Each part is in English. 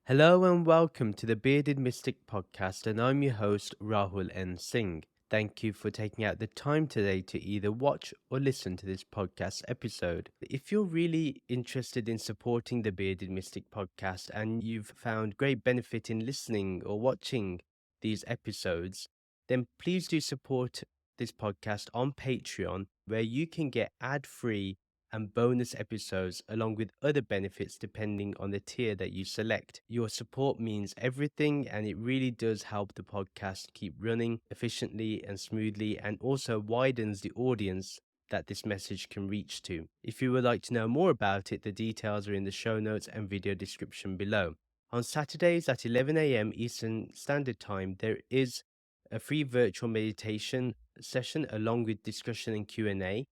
Hello and welcome to the Bearded Mystic podcast, and I'm your host Rahul N. Singh. Thank you for taking out the time today to either watch or listen to this podcast episode. If you're really interested in supporting the Bearded Mystic podcast and you've found great benefit in listening or watching these episodes, then please do support this podcast on Patreon, where you can get ad-free and bonus episodes along with other benefits depending on the tier that you select. Your support means everything, and it really does help the podcast keep running efficiently and smoothly, and also widens the audience that this message can reach to. If you would like to know more about it, the details are in the show notes and video description below. On Saturdays at 11 a.m. Eastern Standard Time, there is a free virtual meditation session along with discussion and Q&A.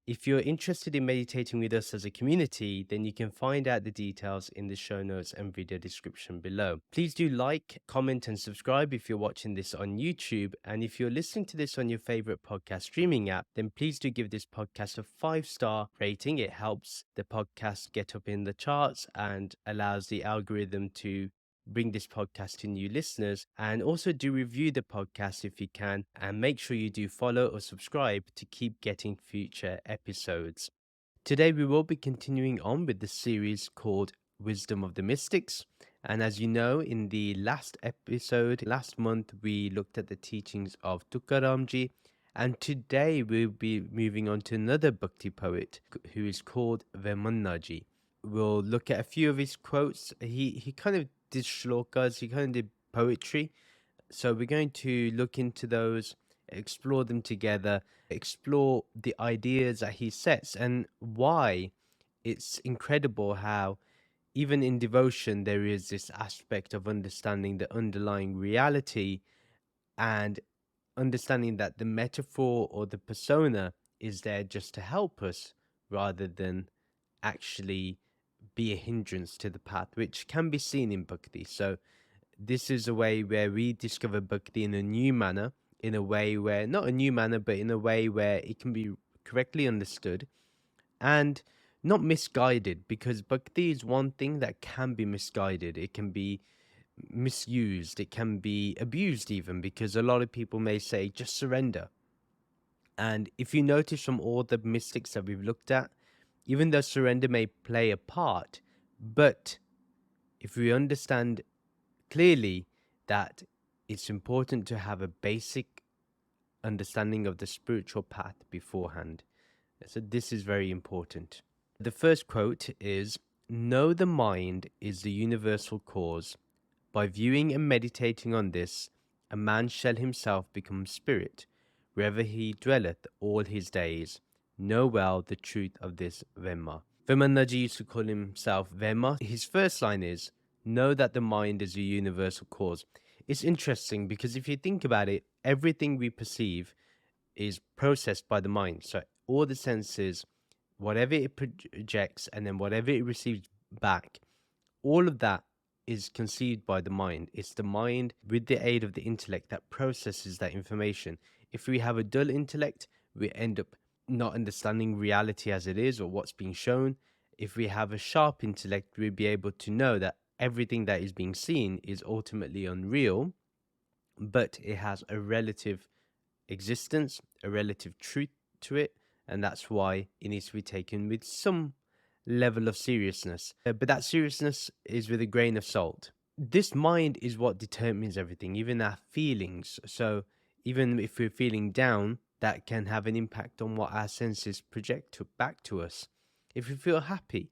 If you're interested in meditating with us as a community, then you can find out the details in the show notes and video description below. Please do like, comment, and subscribe if you're watching this on YouTube. And if you're listening to this on your favorite podcast streaming app, then please do give this podcast a 5-star rating. It helps the podcast get up in the charts and allows the algorithm to bring this podcast to new listeners. And also do review the podcast if you can, and make sure you do follow or subscribe to keep getting future episodes. Today we will be continuing on with the series called Wisdom of the Mystics. And as you know, in the last episode last month, we looked at the teachings of Tukaram Ji, and today we'll be moving on to another bhakti poet who is called Vemana Ji. We'll look at a few of his quotes. He kind of did shlokas, he kind of did poetry. So we're going to look into those, explore them together, explore the ideas that he sets, and why it's incredible how even in devotion there is this aspect of understanding the underlying reality and understanding that the metaphor or the persona is there just to help us rather than actually be a hindrance to the path, which can be seen in bhakti. So this is a way where we discover bhakti in a new manner, in a way where, not a new manner, but in a way where it can be correctly understood and not misguided, because bhakti is one thing that can be misguided. It can be misused, it can be abused even, because a lot of people may say, just surrender. And if you notice from all the mystics that we've looked at, even though surrender may play a part, but if we understand clearly that it's important to have a basic understanding of the spiritual path beforehand. So this is very important. The first quote is, "Know the mind is the universal cause. By viewing and meditating on this, a man shall himself become spirit, wherever he dwelleth all his days. Know well the truth of this vema." Vemana Ji used to call himself Vema. His first line is, "Know that the mind is a universal cause." It's interesting because if you think about it, everything we perceive is processed by the mind. So all the senses, whatever it projects and then whatever it receives back, all of that is conceived by the mind. It's the mind, with the aid of the intellect, that processes that information. If we have a dull intellect, we end up not understanding reality as it is or what's being shown. If we have a sharp intellect, we'll be able to know that everything that is being seen is ultimately unreal, but it has a relative existence, a relative truth to it, and that's why it needs to be taken with some level of seriousness. But that seriousness is with a grain of salt. This mind is what determines everything, even our feelings. So even if we're feeling down, that can have an impact on what our senses project back to us. If we feel happy,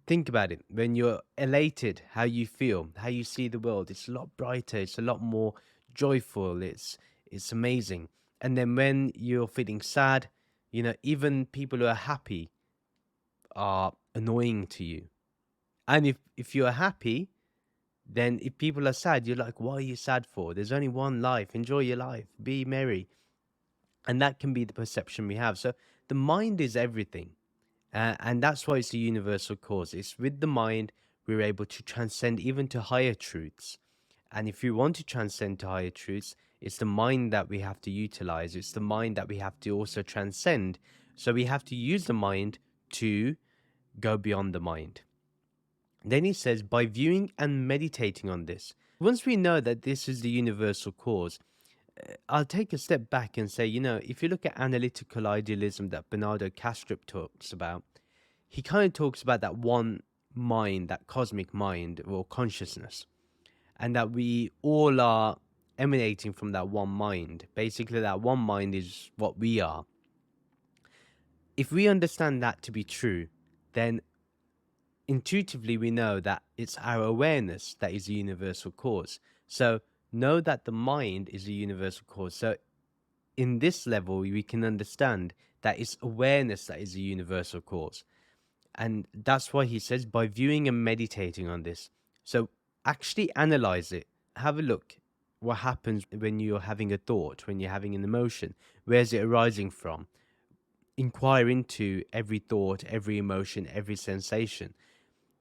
think about it. When you're elated, how you feel, how you see the world, it's a lot brighter, it's a lot more joyful, it's amazing. And then when you're feeling sad, even people who are happy are annoying to you. And if you're happy, then if people are sad, you're like, what are you sad for? There's only one life. Enjoy your life. Be merry. And that can be the perception we have. So the mind is everything. And that's why it's a universal cause. It's with the mind we're able to transcend even to higher truths. And if you want to transcend to higher truths, it's the mind that we have to utilize. It's the mind that we have to also transcend. So we have to use the mind to go beyond the mind. Then he says, by viewing and meditating on this. Once we know that this is the universal cause, I'll take a step back and say, if you look at analytical idealism that Bernardo Kastrup talks about, he kind of talks about that one mind, that cosmic mind or consciousness, and that we all are emanating from that one mind. Basically, that one mind is what we are. If we understand that to be true, then intuitively we know that it's our awareness that is the universal cause. So know that the mind is the universal cause. So in this level, we can understand that it's awareness that is the universal cause. And that's why he says, by viewing and meditating on this. So actually analyze it. Have a look. What happens when you're having a thought, when you're having an emotion? Where's it arising from? Inquire into every thought, every emotion, every sensation.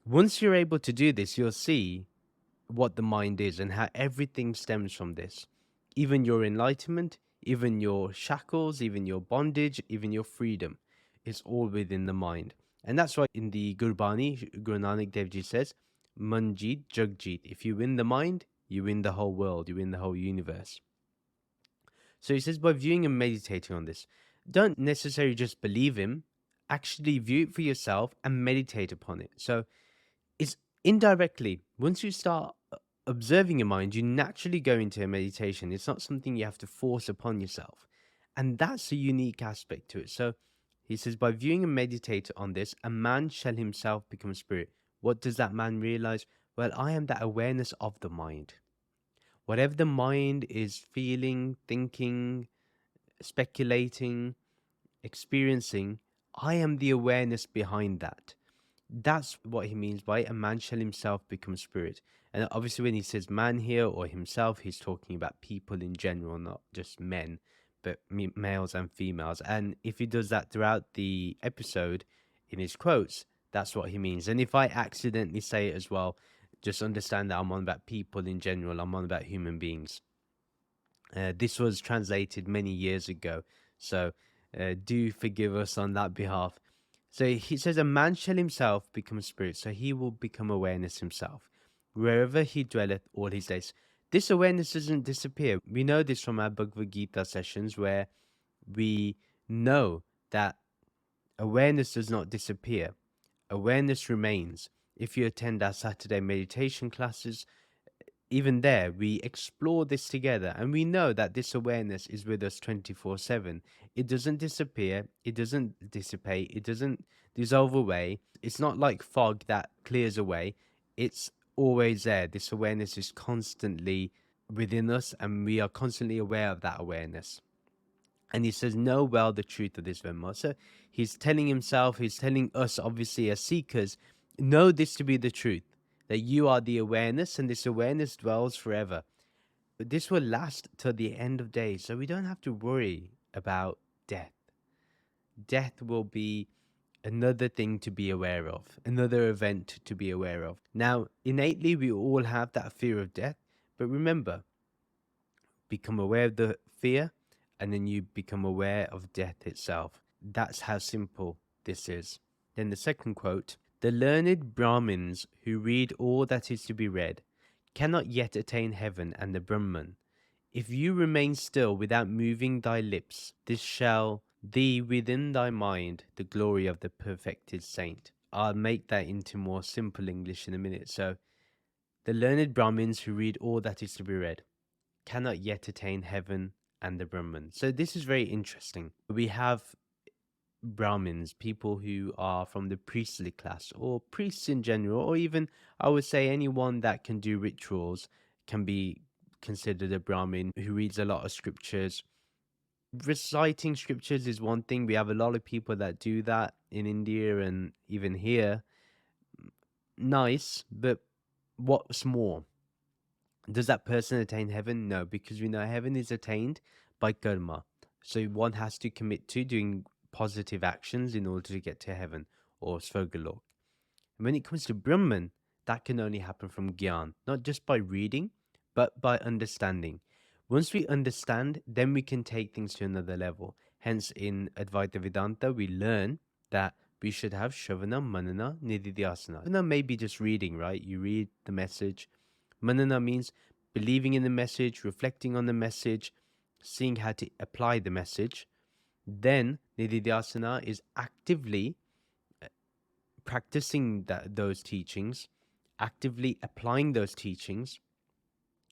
Once you're able to do this, you'll see what the mind is and how everything stems from this. Even your enlightenment, even your shackles, even your bondage, even your freedom is all within the mind. And that's why in the Gurbani, Guru Nanak Dev Ji says, Manjeet Jagjeet. If you win the mind, you win the whole world, you win the whole universe. So he says, by viewing and meditating on this, don't necessarily just believe him, actually view it for yourself and meditate upon it. So it's indirectly, once you start observing your mind, you naturally go into a meditation. It's not something you have to force upon yourself. And that's a unique aspect to it. So he says, by viewing and meditate on this, a man shall himself become spirit. What does that man realize? Well, I am that awareness of the mind. Whatever the mind is feeling, thinking, speculating, experiencing, I am the awareness behind that. That's what he means by a man shall himself become spirit. And obviously, when he says man here or himself, he's talking about people in general, not just men, but males and females. And if he does that throughout the episode in his quotes, that's what he means. And if I accidentally say it as well, just understand that I'm on about people in general, I'm on about human beings. This was translated many years ago, so do forgive us on that behalf. So he says, a man shall himself become spirit, so he will become awareness himself, wherever he dwelleth all his days. This awareness doesn't disappear. We know this from our Bhagavad Gita sessions, where we know that awareness does not disappear. Awareness remains. If you attend our Saturday meditation classes, even there, we explore this together, and we know that this awareness is with us 24/7. It doesn't disappear, it doesn't dissipate, it doesn't dissolve away. It's not like fog that clears away, it's always there. This awareness is constantly within us, and we are constantly aware of that awareness. And he says, know well the truth of this Vemana. So he's telling himself, he's telling us, obviously, as seekers, know this to be the truth, that you are the awareness, and this awareness dwells forever. This will last till the end of days, so we don't have to worry about death. Death will be another thing to be aware of, another event to be aware of. Now, innately, we all have that fear of death, but remember, become aware of the fear, and then you become aware of death itself. That's how simple this is. Then the second quote, the learned Brahmins who read all that is to be read cannot yet attain heaven and the Brahman. If you remain still without moving thy lips, this shall thee within thy mind the glory of the perfected saint. I'll make that into more simple English in a minute. So, the learned Brahmins who read all that is to be read cannot yet attain heaven and the Brahman. So this is very interesting. We have Brahmins, people who are from the priestly class, or priests in general, or even, I would say, anyone that can do rituals can be considered a Brahmin who reads a lot of scriptures. Reciting scriptures is one thing. We have a lot of people that do that in India and even here. Nice, but what's more? Does that person attain heaven? No, because we know heaven is attained by karma. So one has to commit to doing positive actions in order to get to heaven or Svargalok. And when it comes to Brahman, that can only happen from Gyan, not just by reading, but by understanding. Once we understand, then we can take things to another level. Hence, in Advaita Vedanta, we learn that we should have Shravana, Manana, Nididhyasana. Shravana may be just reading, right? You read the message. Manana means believing in the message, reflecting on the message, seeing how to apply the message. Then Nididhyasana is actively practicing those teachings, actively applying those teachings,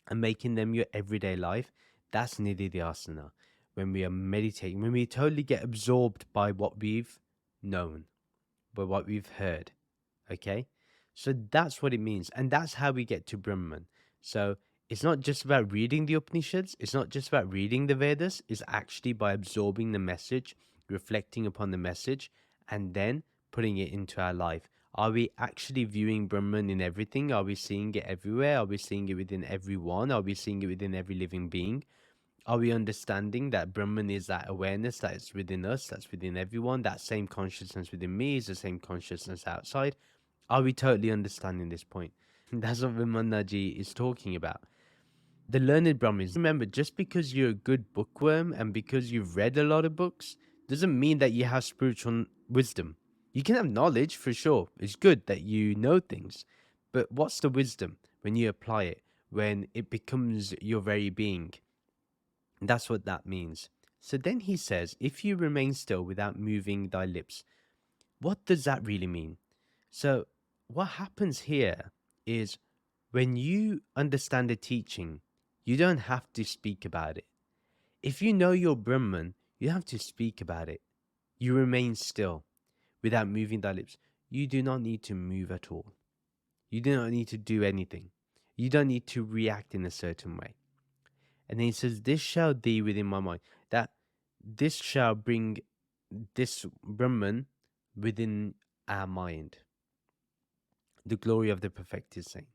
and making them your everyday life. That's Nididhyasana. When we are meditating, when we totally get absorbed by what we've known, by what we've heard. Okay? So that's what it means. And that's how we get to Brahman. So it's not just about reading the Upanishads, it's not just about reading the Vedas, it's actually by absorbing the message, reflecting upon the message, and then putting it into our life. Are we actually viewing Brahman in everything? Are we seeing it everywhere? Are we seeing it within everyone? Are we seeing it within every living being? Are we understanding that Brahman is that awareness that is within us, that's within everyone? That same consciousness within me is the same consciousness outside. Are we totally understanding this point? That's what Vemana Ji is talking about. The learned Brahmins, remember, just because you're a good bookworm and because you've read a lot of books, doesn't mean that you have spiritual wisdom. You can have knowledge for sure. It's good that you know things. But what's the wisdom when you apply it, when it becomes your very being? That's what that means. So then he says, if you remain still without moving thy lips, what does that really mean? So what happens here is when you understand a teaching, you don't have to speak about it. If you know your Brahman, you don't have to speak about it. You remain still without moving thy lips. You do not need to move at all. You do not need to do anything. You don't need to react in a certain way. And then he says, this shall be within my mind. That this shall bring this Brahman within our mind. The glory of the perfected saint.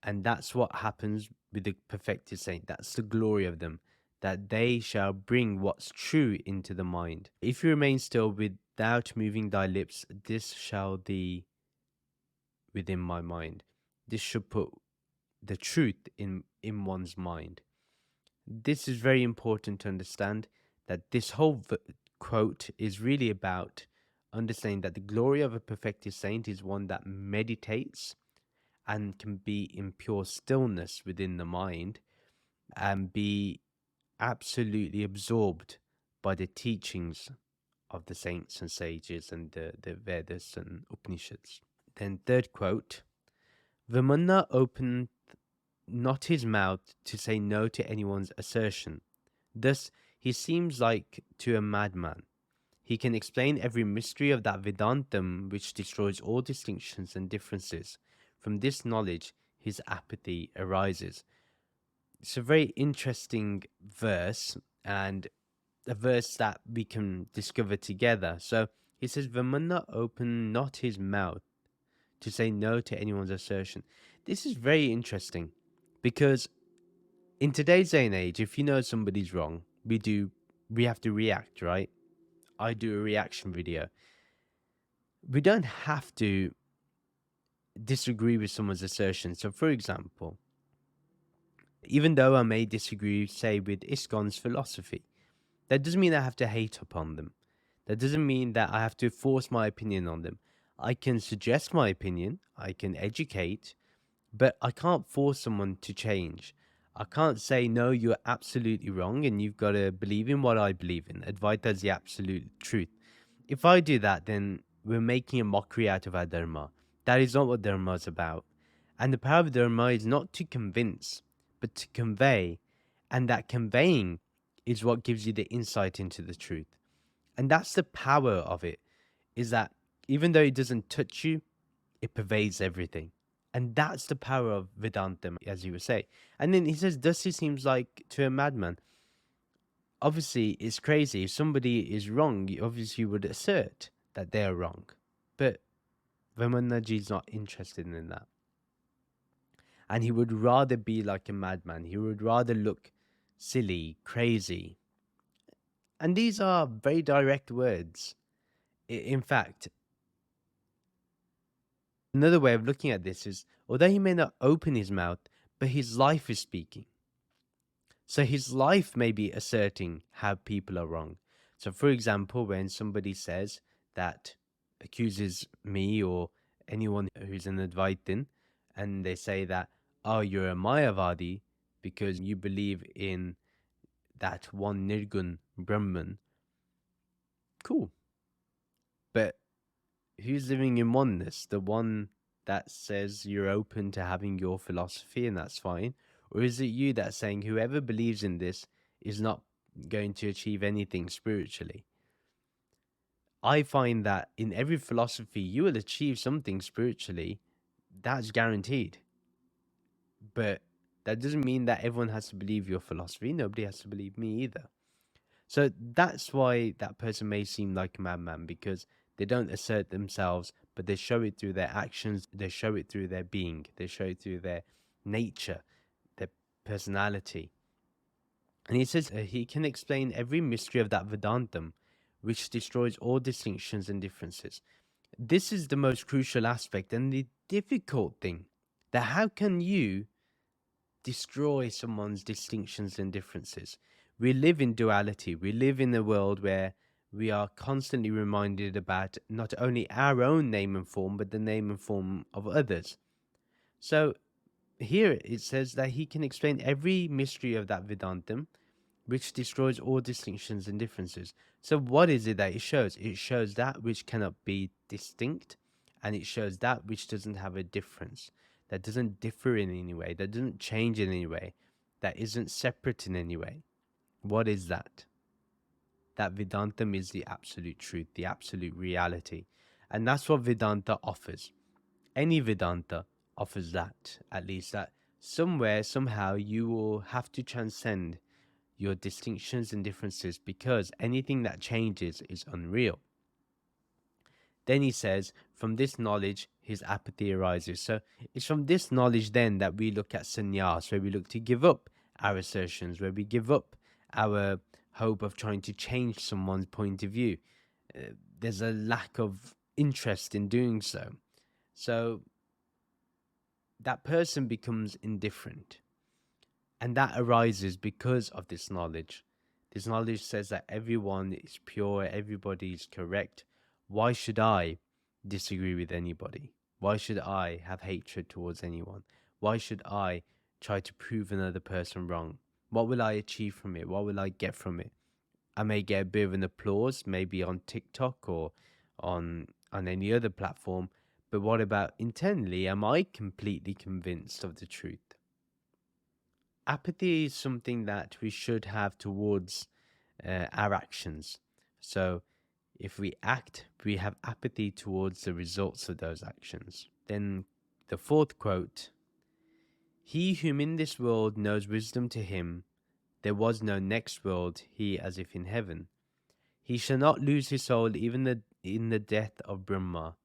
And that's what happens with the perfected saint. That's the glory of them, that they shall bring what's true into the mind. If you remain still without moving thy lips, this shall be within my mind. This should put the truth in one's mind. This is very important to understand, that this whole quote is really about understanding that the glory of a perfected saint is one that meditates and can be in pure stillness within the mind and be absolutely absorbed by the teachings of the saints and sages and the Vedas and Upanishads. Then third quote, Vemana opened not his mouth to say no to anyone's assertion. Thus, he seems like to a madman. He can explain every mystery of that Vedantam which destroys all distinctions and differences. From this knowledge, his apathy arises. It's a very interesting verse, and a verse that we can discover together. So he says, Vemana opened not his mouth to say no to anyone's assertion. This is very interesting because in today's day and age, if you know somebody's wrong, we have to react, right? I do a reaction video. We don't have to disagree with someone's assertion. So, for example, even though I may disagree, say, with ISKCON's philosophy, that doesn't mean I have to hate upon them. That doesn't mean that I have to force my opinion on them. I can suggest my opinion, I can educate, but I can't force someone to change. I can't say, no, you're absolutely wrong and you've got to believe in what I believe in. Advaita is the absolute truth. If I do that, then we're making a mockery out of our dharma. That is not what dharma is about. And the power of dharma is not to convince, but to convey. And that conveying is what gives you the insight into the truth. And that's the power of it, is that even though it doesn't touch you, it pervades everything. And that's the power of Vedanta, as you would say. And then he says, thus he seems like to a madman. Obviously, it's crazy. If somebody is wrong, you obviously would assert that they are wrong. But Vemana Ji is not interested in that. And he would rather be like a madman. He would rather look silly, crazy. And these are very direct words. In fact, another way of looking at this is, although he may not open his mouth, but his life is speaking. So his life may be asserting how people are wrong. So for example, when somebody says that accuses me or anyone who's an Advaitin, and they say that, oh, you're a Mayavadi because you believe in that one Nirgun Brahman. Cool. But who's living in oneness? The one that says you're open to having your philosophy and that's fine? Or is it you that's saying whoever believes in this is not going to achieve anything spiritually? I find that in every philosophy, you will achieve something spiritually. That's guaranteed. But that doesn't mean that everyone has to believe your philosophy. Nobody has to believe me either. So that's why that person may seem like a madman, because they don't assert themselves, but they show it through their actions, they show it through their being, they show it through their nature, their personality. And he says he can explain every mystery of that Vedantam, which destroys all distinctions and differences. This is the most crucial aspect and the difficult thing, that how can you destroy someone's distinctions and differences? We live in duality. We live in a world where we are constantly reminded about not only our own name and form, but the name and form of others. So here it says that he can explain every mystery of that Vedantam, which destroys all distinctions and differences. So what is it that it shows? It shows that which cannot be distinct, and it shows that which doesn't have a difference, that doesn't differ in any way, that doesn't change in any way, that isn't separate in any way. What is that? That Vedantam is the absolute truth, the absolute reality. And that's what Vedanta offers. Any Vedanta offers that, at least, that somewhere, somehow, you will have to transcend your distinctions and differences, because anything that changes is unreal. Then he says, from this knowledge, his apathy arises. So it's from this knowledge then that we look at sannyas, where we look to give up our assertions, where we give up our hope of trying to change someone's point of view. There's a lack of interest in doing so. So that person becomes indifferent. And that arises because of this knowledge. This knowledge says that everyone is pure, everybody is correct. Why should I disagree with anybody? Why should I have hatred towards anyone? Why should I try to prove another person wrong? What will I achieve from it? What will I get from it? I may get a bit of an applause, maybe on TikTok or on any other platform. But what about internally? Am I completely convinced of the truth? Apathy is something that we should have towards our actions. So if we act, we have apathy towards the results of those actions. Then the fourth quote, he whom in this world knows wisdom, to him there was no next world, he as if in heaven. He shall not lose his soul even in the death of Brahma,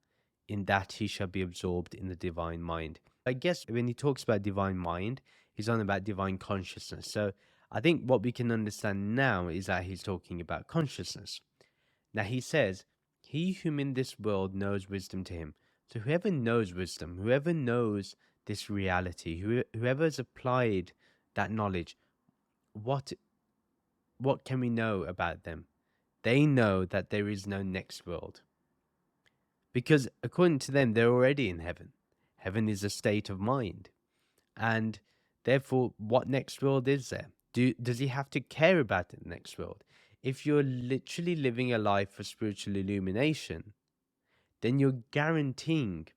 in that he shall be absorbed in the divine mind. I guess when he talks about divine mind, he's on about divine consciousness. So I think what we can understand now is that he's talking about consciousness. Now he says, he whom in this world knows wisdom, to him. So whoever knows wisdom, whoever knows this reality, whoever has applied that knowledge, what can we know about them? They know that there is no next world. Because according to them, they're already in heaven. Heaven is a state of mind. And therefore, what next world is there? Does he have to care about the next world? If you're literally living a life for spiritual illumination, then you're guaranteeing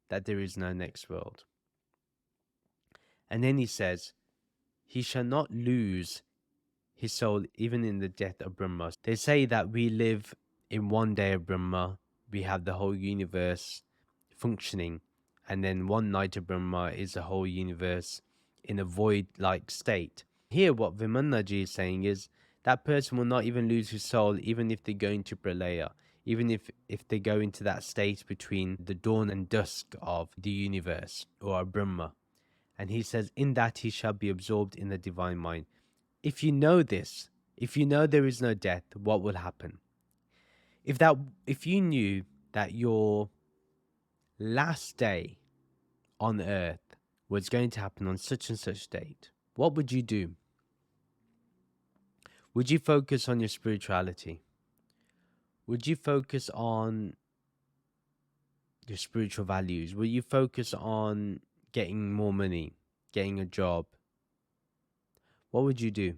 that there is no next world. And then he says, he shall not lose his soul even in the death of Brahma. They say that we live in one day of Brahma, we have the whole universe functioning, and then one night of Brahma is the whole universe in a void-like state. Here what Vemana Ji is saying is that person will not even lose his soul even if they go into pralaya, even if they go into that state between the dawn and dusk of the universe or Brahma. And he says, in that he shall be absorbed in the divine mind. If you know this, if you know there is no death, what will happen? If you knew that your last day on earth was going to happen on such and such date, what would you do? Would you focus on your spirituality? Would you focus on your spiritual values? Will you focus on getting more money, getting a job? What would you do?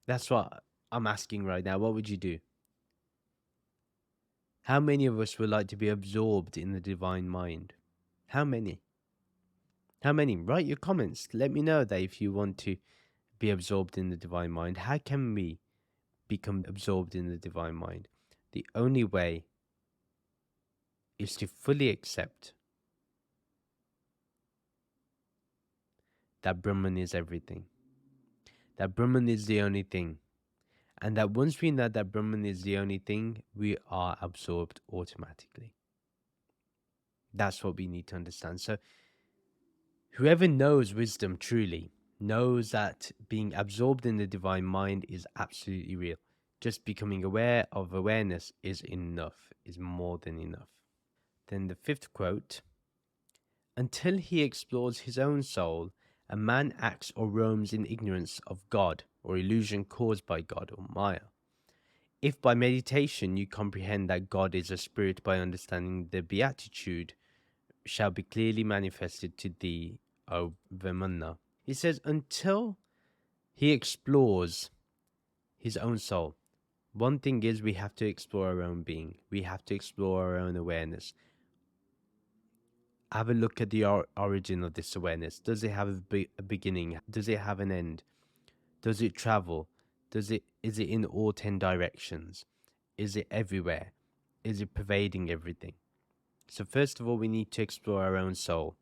That's what I'm asking right now. What would you do? How many of us would like to be absorbed in the divine mind? How many? How many? Write your comments. Let me know that if you want to be absorbed in the divine mind. How can we become absorbed in the divine mind? The only way is to fully accept that Brahman is everything, that Brahman is the only thing, and that once we know that Brahman is the only thing, we are absorbed automatically. That's what we need to understand. So, whoever knows wisdom truly knows that being absorbed in the divine mind is absolutely real. Just becoming aware of awareness is enough, is more than enough. Then the fifth quote: until he explores his own soul, a man acts or roams in ignorance of God or illusion caused by God or Maya. If by meditation you comprehend that God is a spirit by understanding the beatitude, shall be clearly manifested to thee, O Vemana. He says, until he explores his own soul. One thing is, we have to explore our own being. We have to explore our own awareness. Have a look at the origin of this awareness. Does it have a beginning? Does it have an end? Does it travel? Is it in all 10 directions? Is it everywhere? Is it pervading everything? So first of all, we need to explore our own soul.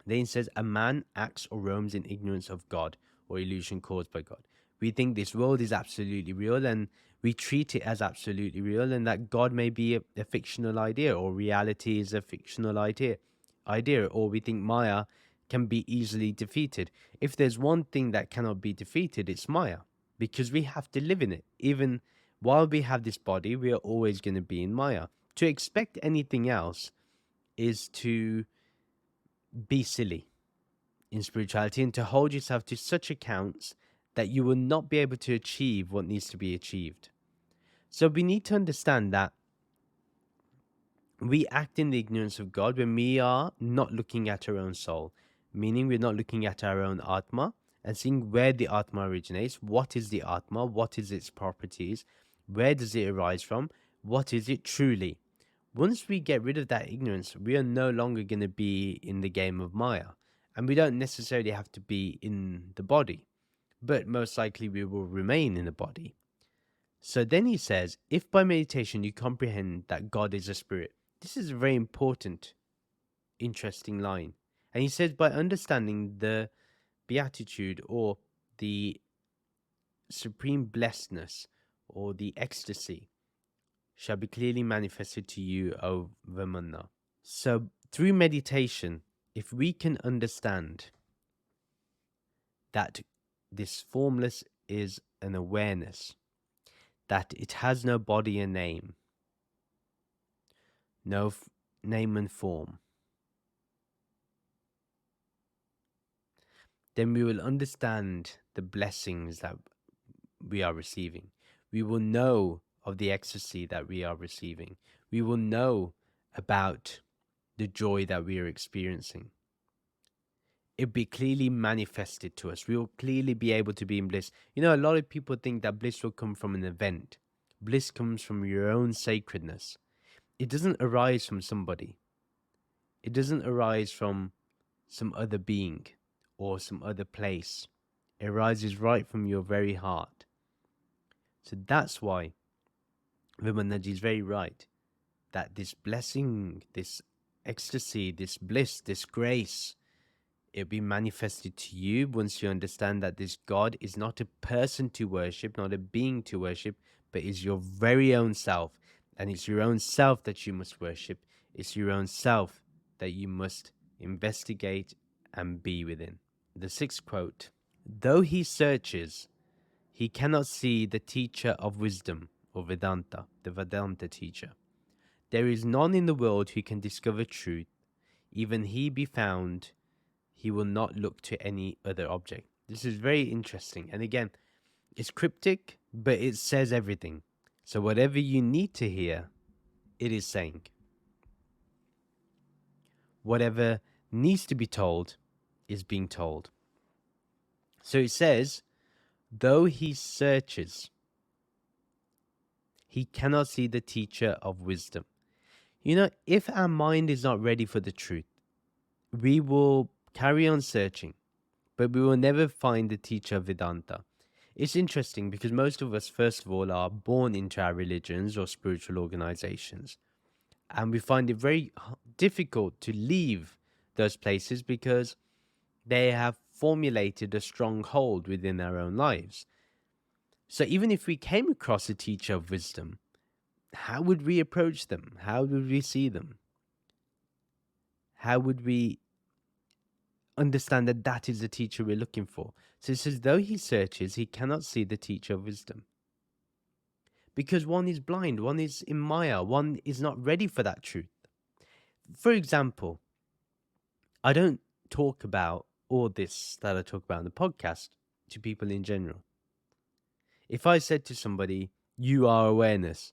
Then it says, a man acts or roams in ignorance of God or illusion caused by God. We think this world is absolutely real and we treat it as absolutely real, and that God may be a fictional idea, or reality is a fictional idea, or we think Maya can be easily defeated. If there's one thing that cannot be defeated, it's Maya, because we have to live in it. Even while we have this body, we are always going to be in Maya. To expect anything else is to be silly in spirituality, and to hold yourself to such accounts that you will not be able to achieve what needs to be achieved. So we need to understand that we act in the ignorance of God when we are not looking at our own soul, meaning we're not looking at our own Atma and seeing where the Atma originates. What is the Atma? What is its properties? Where does it arise from? What is it truly? Once we get rid of that ignorance, we are no longer going to be in the game of Maya. And we don't necessarily have to be in the body, but most likely we will remain in the body. So then he says, if by meditation you comprehend that God is a spirit. This is a very important, interesting line. And he says, by understanding the beatitude, or the supreme blessedness, or the ecstasy, shall be clearly manifested to you, O Vemana. So through meditation, if we can understand that this formless is an awareness, that it has no body and name, no name and form, then we will understand the blessings that we are receiving. We will know of the ecstasy that we are receiving. We will know about the joy that we are experiencing. It'll be clearly manifested to us. We will clearly be able to be in bliss. You know, a lot of people think that bliss will come from an event. Bliss comes from your own sacredness. It doesn't arise from somebody. It doesn't arise from some other being or some other place. It arises right from your very heart. So that's why Vemana Ji is very right, that this blessing, this ecstasy, this bliss, this grace, it'll be manifested to you once you understand that this God is not a person to worship, not a being to worship, but is your very own self. And it's your own self that you must worship. It's your own self that you must investigate and be within. The sixth quote: though he searches, he cannot see the teacher of wisdom, or Vedanta, the Vedanta teacher. There is none in the world who can discover truth. Even he be found, he will not look to any other object. This is very interesting. And again, it's cryptic, but it says everything. So whatever you need to hear, it is saying. Whatever needs to be told is being told. So it says, though he searches, he cannot see the teacher of wisdom. If our mind is not ready for the truth, we will carry on searching, but we will never find the teacher of Vedanta. It's interesting because most of us, first of all, are born into our religions or spiritual organizations. And we find it very difficult to leave those places because they have formulated a strong hold within our own lives. So even if we came across a teacher of wisdom, how would we approach them? How would we see them? How would we understand that that is the teacher we're looking for? So it says, though he searches, he cannot see the teacher of wisdom. Because one is blind, one is in Maya, one is not ready for that truth. For example, I don't talk about all this that I talk about in the podcast to people in general. If I said to somebody, you are awareness,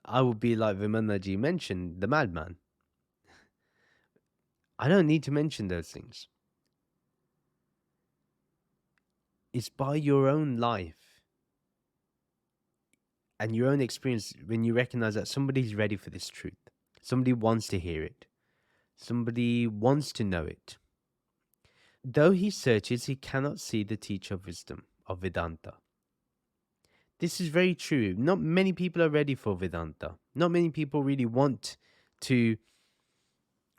I would be like Vemana Ji mentioned, the madman. I don't need to mention those things. It's by your own life and your own experience when you recognize that somebody's ready for this truth. Somebody wants to hear it. Somebody wants to know it. Though he searches, he cannot see the teacher of wisdom, of Vedanta. This is very true. Not many people are ready for Vedanta. Not many people really want to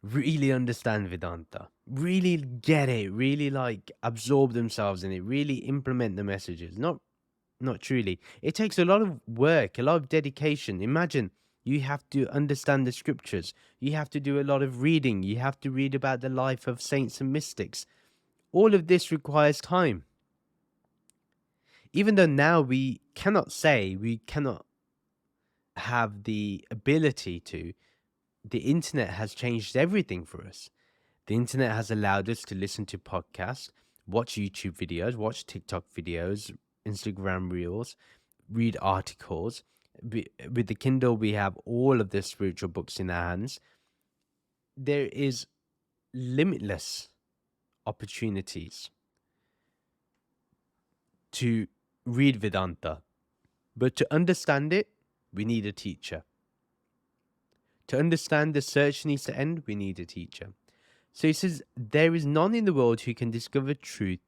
really understand Vedanta, really get it, really absorb themselves in it, really implement the messages. Not truly. It takes a lot of work, a lot of dedication. Imagine you have to understand the scriptures. You have to do a lot of reading. You have to read about the life of saints and mystics. All of this requires time. Even though now we cannot have the ability to, the internet has changed everything for us. The internet has allowed us to listen to podcasts, watch YouTube videos, watch TikTok videos, Instagram reels, read articles. With the Kindle, we have all of the spiritual books in our hands. There is limitless opportunities to read Vedanta. But to understand it, we need a teacher. To understand the search needs to end, we need a teacher. So he says, there is none in the world who can discover truth.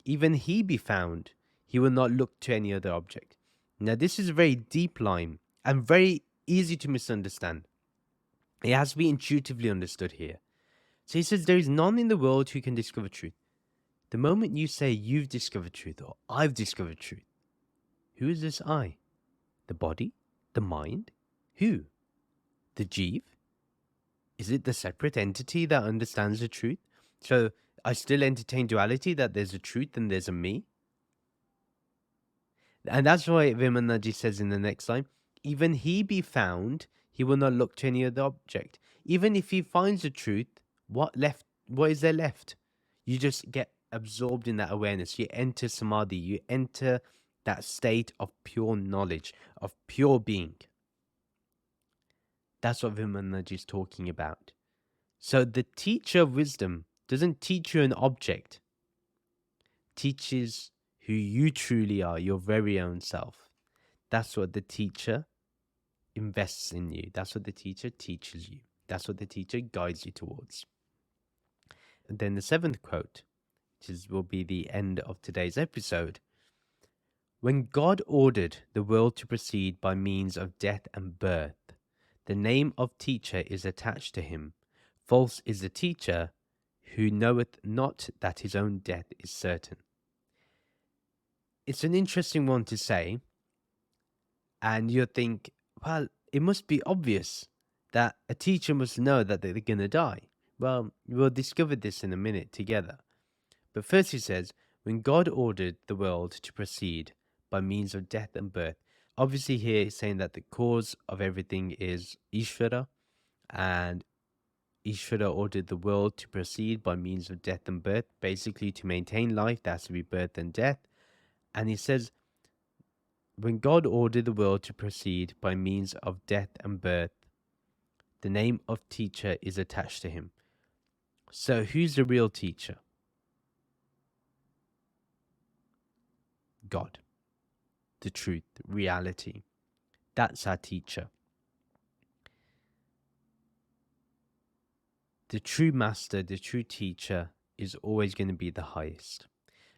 Even he be found, he will not look to any other object. Now, this is a very deep line and very easy to misunderstand. It has to be intuitively understood here. So he says, there is none in the world who can discover truth. The moment you say you've discovered truth or I've discovered truth, who is this I? The body? The mind? Who? The Jeev? Is it the separate entity that understands the truth? So I still entertain duality, that there's a truth and there's a me? And that's why Vemana Ji says in the next line, even he be found, he will not look to any other object. Even if he finds the truth, what is there left? You just get absorbed in that awareness. You enter samadhi. You enter that state of pure knowledge, of pure being. That's what Vemana Ji is talking about. So the teacher of wisdom doesn't teach you an object, teaches who you truly are, your very own self. That's what the teacher invests in you. That's what the teacher teaches you. That's what the teacher guides you towards. And then the seventh quote, which will be the end of today's episode. When God ordered the world to proceed by means of death and birth, the name of teacher is attached to him. False is the teacher who knoweth not that his own death is certain. It's an interesting one to say, and you'll think, well, it must be obvious that a teacher must know that they're going to die. Well, we'll discover this in a minute together. But first he says, when God ordered the world to proceed by means of death and birth, obviously here he's saying that the cause of everything is Ishvara, and Ishvara ordered the world to proceed by means of death and birth. Basically, to maintain life, there has to be birth and death. And he says, When God ordered the world to proceed by means of death and birth, the name of teacher is attached to him. So who's the real teacher? God. The truth, reality. That's our teacher. The true master, the true teacher is always going to be the highest.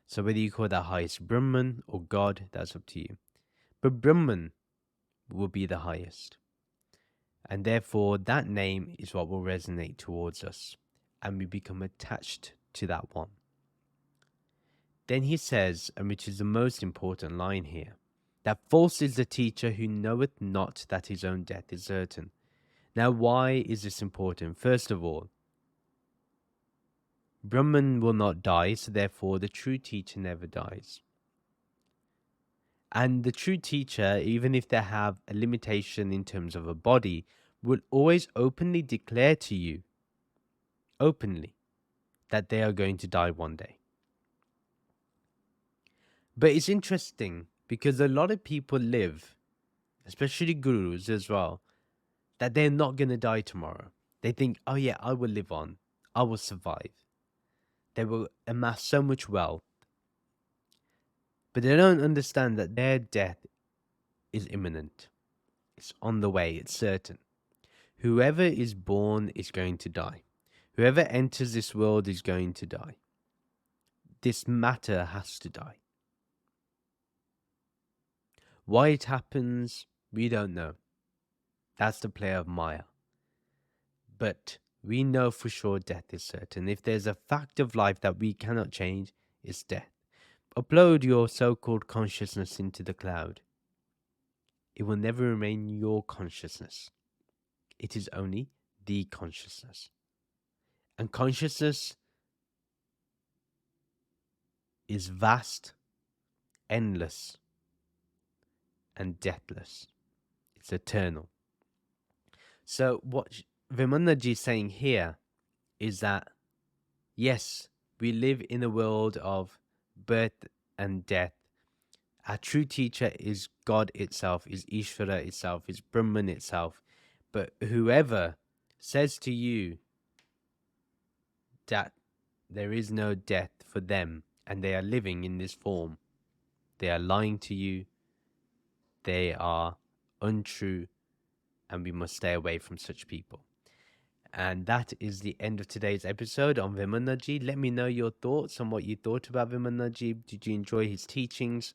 So whether you call that highest Brahman or God, that's up to you. But Brahman will be the highest. And therefore, that name is what will resonate towards us. And we become attached to that one. Then he says, and which is the most important line here, that false is the teacher who knoweth not that his own death is certain. Now, why is this important? First of all, Brahman will not die, so therefore the true teacher never dies. And the true teacher, even if they have a limitation in terms of a body, will always openly declare to you, openly, that they are going to die one day. But it's interesting because a lot of people live, especially gurus as well, that they're not going to die tomorrow. They think, oh yeah, I will live on. I will survive. They will amass so much wealth. But they don't understand that their death is imminent. It's on the way. It's certain. Whoever is born is going to die. Whoever enters this world is going to die. This matter has to die. Why it happens, we don't know. That's the play of Maya. But we know for sure death is certain. If there's a fact of life that we cannot change, it's death. Upload your so-called consciousness into the cloud. It will never remain your consciousness. It is only the consciousness. And consciousness is vast, endless, and deathless. It's eternal. So what Vemana Ji is saying here is that, yes, we live in a world of birth and death. Our true teacher is God itself, is Ishvara itself, is Brahman itself. But whoever says to you that there is no death for them and they are living in this form, they are lying to you, they are untrue, and we must stay away from such people. And that is the end of today's episode on Vemana Ji. Let me know your thoughts on what you thought about Vemana Ji. Did you enjoy his teachings?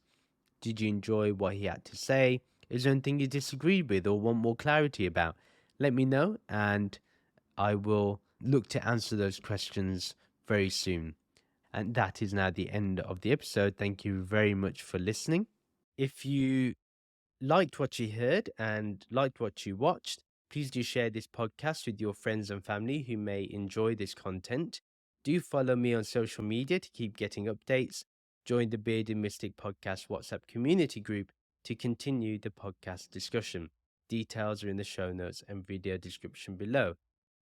Did you enjoy what he had to say? Is there anything you disagreed with or want more clarity about? Let me know, and I will look to answer those questions very soon. And that is now the end of the episode. Thank you very much for listening. If you liked what you heard and liked what you watched, please do share this podcast with your friends and family who may enjoy this content. Do follow me on social media to keep getting updates. Join the Bearded Mystic Podcast WhatsApp community group to continue the podcast discussion. Details are in the show notes and video description below.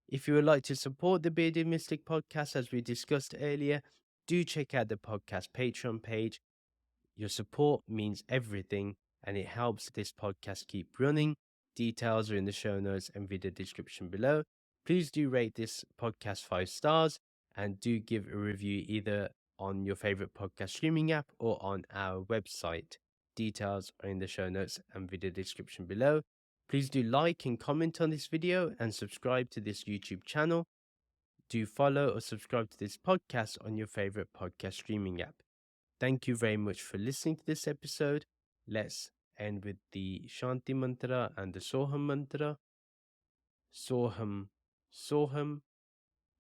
If you would like to support the Bearded Mystic Podcast, as we discussed earlier, do check out the podcast Patreon page. Your support means everything, and it helps this podcast keep running. Details are in the show notes and video description below. Please do rate this podcast 5 stars and do give a review either on your favorite podcast streaming app or on our website. Details are in the show notes and video description below. Please do like and comment on this video and subscribe to this YouTube channel. Do follow or subscribe to this podcast on your favorite podcast streaming app. Thank you very much for listening to this episode. Let's end with the Shanti mantra and the Soham mantra. Soham, Soham,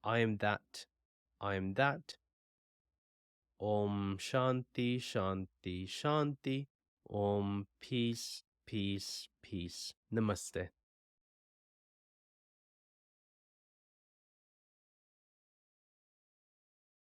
I am that, I am that. Om Shanti, Shanti, Shanti. Om Peace, Peace, Peace. Namaste.